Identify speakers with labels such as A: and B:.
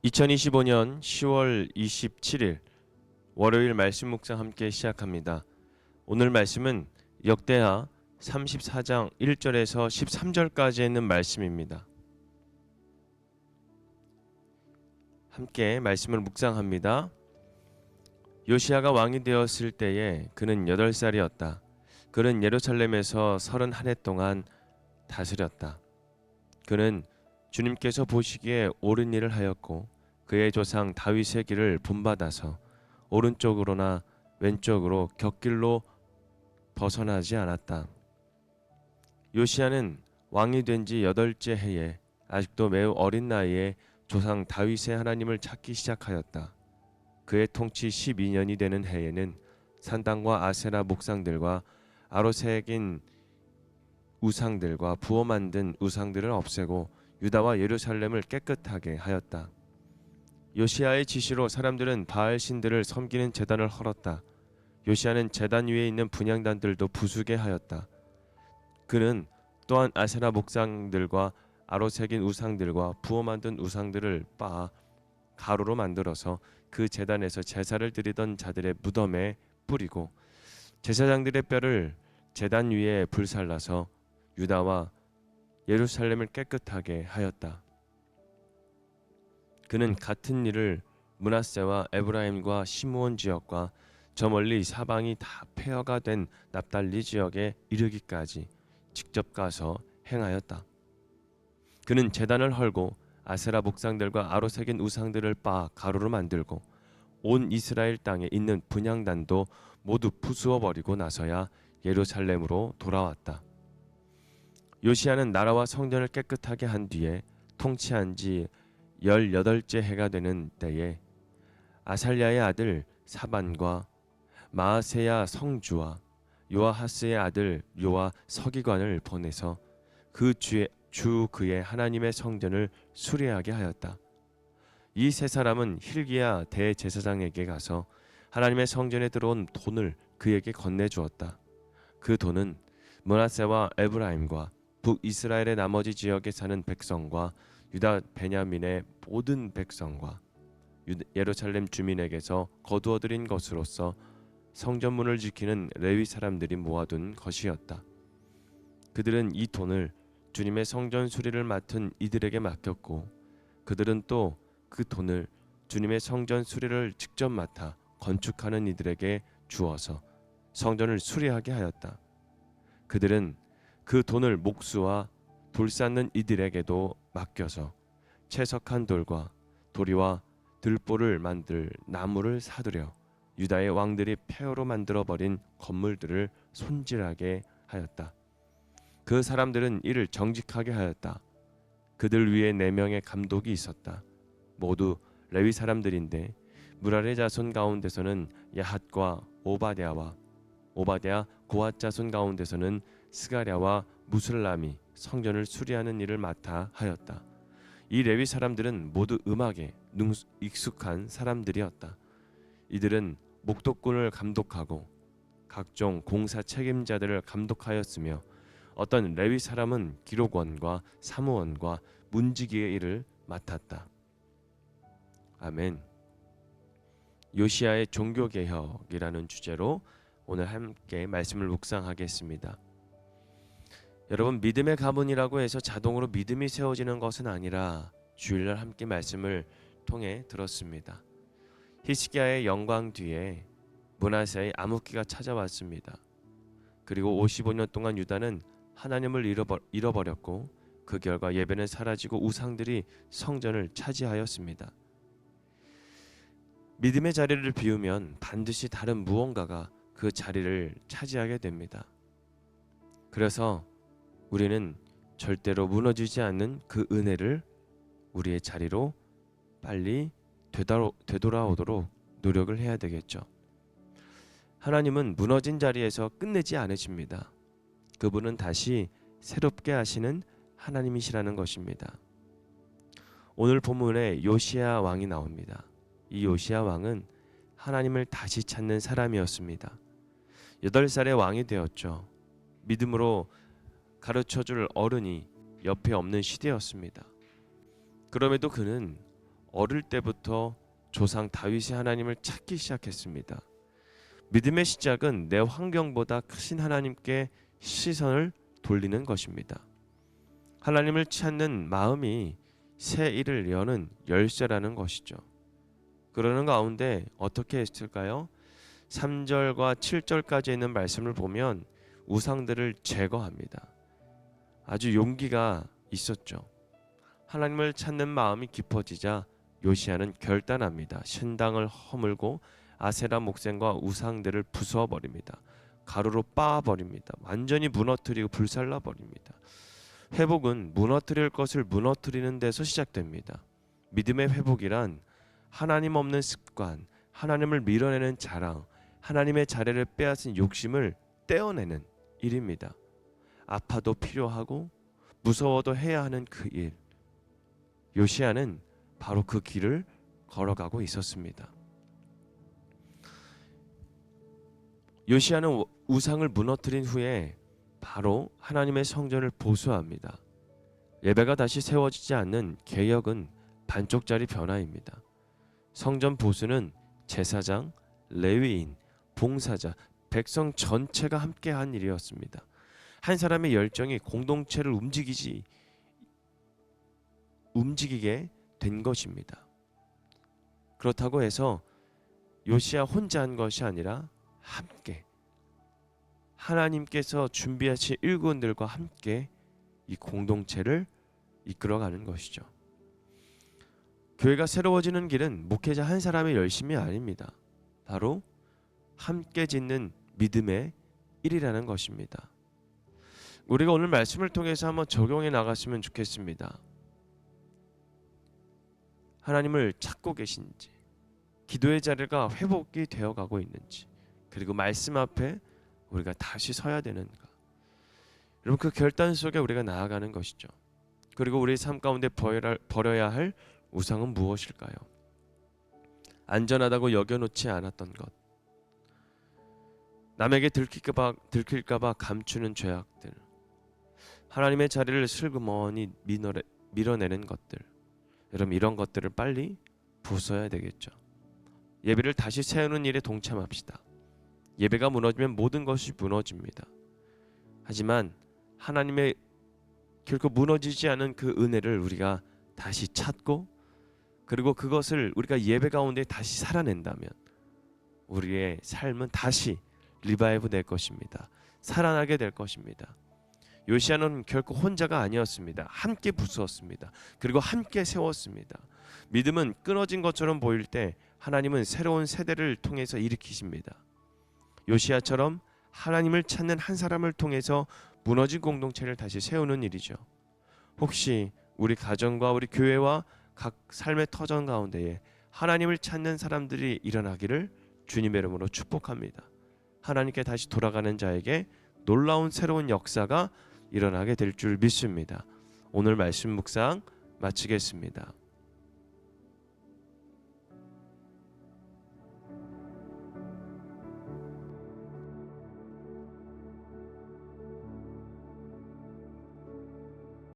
A: 2025년 10월 27일 월요일 말씀 묵상 함께 시작합니다. 오늘 말씀은 역대하 34장 1절에서 13절까지 있는 말씀입니다. 함께 말씀을 묵상합니다. 요시야가 왕이 되었을 때에 그는 8살이었다. 그는 예루살렘에서 31해 동안 다스렸다. 그는 주님께서 보시기에 옳은 일을 하였고 그의 조상 다윗의 길을 본받아서 오른쪽으로나 왼쪽으로 곁길로 벗어나지 않았다. 요시야는 왕이 된 지 8째 해에 아직도 매우 어린 나이에 조상 다윗의 하나님을 찾기 시작하였다. 그의 통치 12년이 되는 해에는 산당과 아세라 목상들과 아로새긴 우상들과 부어 만든 우상들을 없애고 유다와 예루살렘을 깨끗하게 하였다. 요시야의 지시로 사람들은 바알 신들을 섬기는 제단을 헐었다. 요시야는 제단 위에 있는 분향단들도 부수게 하였다. 그는 또한 아세라 목상들과 아로새긴 우상들과 부어 만든 우상들을 빻아 가루로 만들어서 그 제단에서 제사를 드리던 자들의 무덤에 뿌리고 제사장들의 뼈를 제단 위에 불살라서 유다와 예루살렘을 깨끗하게 하였다. 그는 같은 일을 므낫세와 에브라임과 시므온 지역과 저 멀리 사방이 다 폐허가 된 납달리 지역에 이르기까지 직접 가서 행하였다. 그는 제단을 헐고 아세라 목상들과 아로새긴 우상들을 빻아 가루로 만들고 온 이스라엘 땅에 있는 분향단도 모두 부수어 버리고 나서야 예루살렘으로 돌아왔다. 요시야는 나라와 성전을 깨끗하게 한 뒤에 통치한 지 18째 해가 되는 때에 아살랴의 아들 사반과 마아세야 성주와 요아하스의 아들 요아 서기관을 보내서 그의 하나님의 성전을 수리하게 하였다. 이 세 사람은 hil기야 대제사장에게 가서 하나님의 성전에 들어온 돈을 그에게 건네주었다. 그 돈은 므낫세와 에브라임과 북이스라엘의 나머지 지역에 사는 백성과 유다 베냐민의 모든 백성과 예루살렘 주민에게서 거두어들인 것으로서 성전문을 지키는 레위 사람들이 모아둔 것이었다. 그들은 이 돈을 주님의 성전 수리를 맡은 이들에게 맡겼고 그들은 또 그 돈을 주님의 성전 수리를 직접 맡아 건축하는 이들에게 주어서 성전을 수리하게 하였다. 그들은 그 돈을 목수와 돌 쌓는 이들에게도 맡겨서 채석한 돌과 도리와 들보를 만들 나무를 사들여 유다의 왕들이 폐허로 만들어버린 건물들을 손질하게 하였다. 그 사람들은 이를 정직하게 하였다. 그들 위에 4명의 감독이 있었다. 모두 레위 사람들인데 무랄의 자손 가운데서는 야핫과 오바댜 고핫 자손 가운데서는 스가랴와 무슬람이 성전을 수리하는 일을 맡아 하였다. 이 레위 사람들은 모두 음악에 익숙한 사람들이었다. 이들은 목독꾼을 감독하고 각종 공사 책임자들을 감독하였으며 어떤 레위 사람은 기록원과 사무원과 문지기의 일을 맡았다. 아멘. 요시야의 종교개혁이라는 주제로 오늘 함께 말씀을 묵상하겠습니다. 여러분, 믿음의 가문이라고 해서 자동으로 믿음이 세워지는 것은 아니라 주일날 함께 말씀을 통해 들었습니다. 히스기야의 영광 뒤에 므낫세의 암흑기가 찾아왔습니다. 그리고 55년 동안 유다는 하나님을 잃어버렸고 그 결과 예배는 사라지고 우상들이 성전을 차지하였습니다. 믿음의 자리를 비우면 반드시 다른 무언가가 그 자리를 차지하게 됩니다. 그래서 우리는 절대로 무너지지 않는 그 은혜를 우리의 자리로 빨리 되돌아오도록 노력을 해야 되겠죠. 하나님은 무너진 자리에서 끝내지 않으십니다. 그분은 다시 새롭게 하시는 하나님이시라는 것입니다. 오늘 본문에 요시야 왕이 나옵니다. 이 요시야 왕은 하나님을 다시 찾는 사람이었습니다. 8살의 왕이 되었죠. 믿음으로 가르쳐줄 어른이 옆에 없는 시대였습니다. 그럼에도 그는 어릴 때부터 조상 다윗의 하나님을 찾기 시작했습니다. 믿음의 시작은 내 환경보다 크신 하나님께 시선을 돌리는 것입니다. 하나님을 찾는 마음이 새 일을 여는 열쇠라는 것이죠. 그러는 가운데 어떻게 했을까요? 3절과 7절까지 있는 말씀을 보면 우상들을 제거합니다. 아주 용기가 있었죠. 하나님을 찾는 마음이 깊어지자 요시야는 결단합니다. 신당을 허물고 아세라 목생과 우상들을 부숴 버립니다. 가루로 빻아 버립니다. 완전히 무너뜨리고 불살라 버립니다. 회복은 무너뜨릴 것을 무너뜨리는 데서 시작됩니다. 믿음의 회복이란 하나님 없는 습관, 하나님을 밀어내는 자랑, 하나님의 자리를 빼앗은 욕심을 떼어내는 일입니다. 아파도 필요하고 무서워도 해야 하는 그 일. 요시야는 바로 그 길을 걸어가고 있었습니다. 요시야는 우상을 무너뜨린 후에 바로 하나님의 성전을 보수합니다. 예배가 다시 세워지지 않는 개혁은 반쪽짜리 변화입니다. 성전 보수는 제사장, 레위인, 봉사자, 백성 전체가 함께한 일이었습니다. 한 사람의 열정이 공동체를 움직이게 된 것입니다. 그렇다고 해서 요시야 혼자 한 것이 아니라 함께 하나님께서 준비하신 일꾼들과 함께 이 공동체를 이끌어가는 것이죠. 교회가 새로워지는 길은 목회자 한 사람의 열심이 아닙니다. 바로 함께 짓는 믿음의 일이라는 것입니다. 우리가 오늘 말씀을 통해서 한번 적용해 나갔으면 좋겠습니다. 하나님을 찾고 계신지, 기도의 자리가 회복이 되어가고 있는지, 그리고 말씀 앞에 우리가 다시 서야 되는가. 여러분, 그 결단 속에 우리가 나아가는 것이죠. 그리고 우리 삶 가운데 버려야 할 우상은 무엇일까요? 안전하다고 여겨놓지 않았던 것, 남에게 들킬까봐 감추는 죄악들, 하나님의 자리를 슬그머니 밀어내는 것들. 여러분, 이런 것들을 빨리 부숴야 되겠죠. 예배를 다시 세우는 일에 동참합시다. 예배가 무너지면 모든 것이 무너집니다. 하지만 하나님의 결코 무너지지 않은 그 은혜를 우리가 다시 찾고, 그리고 그것을 우리가 예배 가운데 다시 살아낸다면 우리의 삶은 다시 리바이브 될 것입니다. 살아나게 될 것입니다. 요시야는 결코 혼자가 아니었습니다. 함께 부수었습니다. 그리고 함께 세웠습니다. 믿음은 끊어진 것처럼 보일 때 하나님은 새로운 세대를 통해서 일으키십니다. 요시야처럼 하나님을 찾는 한 사람을 통해서 무너진 공동체를 다시 세우는 일이죠. 혹시 우리 가정과 우리 교회와 각 삶의 터전 가운데에 하나님을 찾는 사람들이 일어나기를 주님의 이름으로 축복합니다. 하나님께 다시 돌아가는 자에게 놀라운 새로운 역사가 일어나게 될 줄 믿습니다. 오늘 말씀 묵상 마치겠습니다.